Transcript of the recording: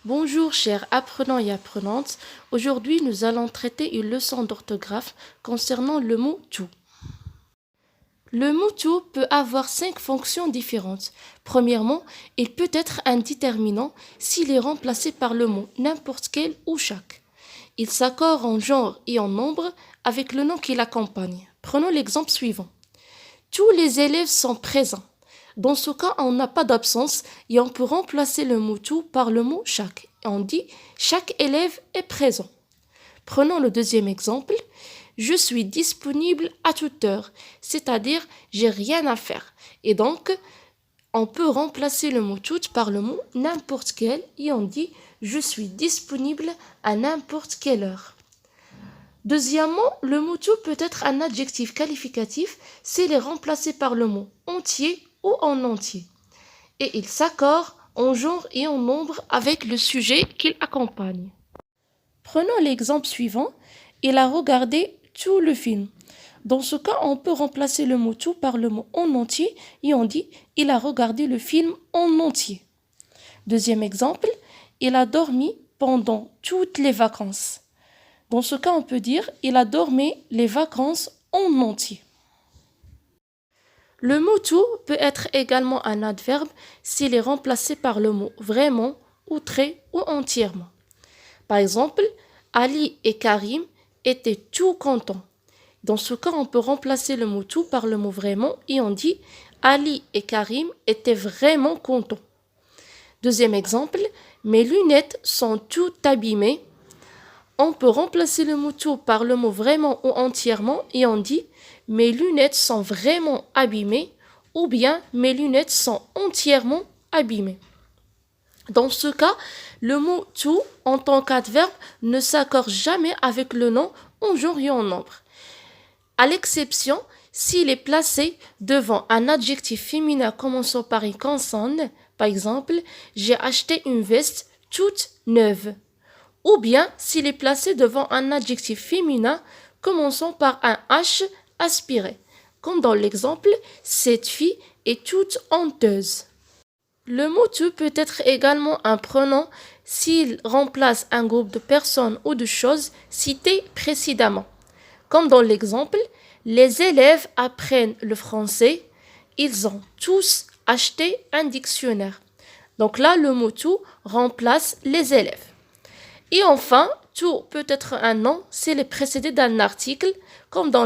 Bonjour chers apprenants et apprenantes, aujourd'hui nous allons traiter une leçon d'orthographe concernant le mot tout. Le mot tout peut avoir 5 fonctions différentes. Premièrement, il peut être un déterminant s'il est remplacé par le mot n'importe quel ou chaque. Il s'accorde en genre et en nombre avec le nom qui l'accompagne. Prenons l'exemple suivant. Tous les élèves sont présents. Dans ce cas, on n'a pas d'absence et on peut remplacer le mot tout par le mot chaque. Et on dit chaque élève est présent. Prenons le deuxième exemple. Je suis disponible à toute heure, c'est-à-dire j'ai rien à faire. Et donc, on peut remplacer le mot tout par le mot n'importe quel et on dit je suis disponible à n'importe quelle heure. Deuxièmement, le mot tout peut être un adjectif qualificatif s'il est remplacé par le mot entier ou en entier. Et il s'accorde en genre et en nombre avec le sujet qu'il accompagne. Prenons l'exemple suivant. Il a regardé tout le film. Dans ce cas, on peut remplacer le mot tout par le mot en entier et on dit il a regardé le film en entier. Deuxième exemple, il a dormi pendant toutes les vacances. Dans ce cas, on peut dire il a dormi les vacances en entier. Le mot tout peut être également un adverbe s'il est remplacé par le mot vraiment ou très ou entièrement. Par exemple, Ali et Karim étaient tout contents. Dans ce cas, on peut remplacer le mot tout par le mot vraiment et on dit Ali et Karim étaient vraiment contents. Deuxième exemple, mes lunettes sont toutes abîmées. On peut remplacer le mot tout par le mot vraiment ou entièrement et on dit mes lunettes sont vraiment abîmées ou bien mes lunettes sont entièrement abîmées. Dans ce cas, le mot tout en tant qu'adverbe ne s'accorde jamais avec le nom en genre et en nombre. À l'exception s'il est placé devant un adjectif féminin commençant par une consonne, par exemple, j'ai acheté une veste toute neuve. Ou bien s'il est placé devant un adjectif féminin commençant par un H aspiré, comme dans l'exemple « cette fille est toute honteuse ». Le mot tout peut être également un pronom s'il remplace un groupe de personnes ou de choses citées précédemment, comme dans l'exemple « les élèves apprennent le français, ils ont tous acheté un dictionnaire ». Donc là, le mot tout remplace les élèves. Et enfin, tout peut être un nom s'il est précédé d'un article, comme dans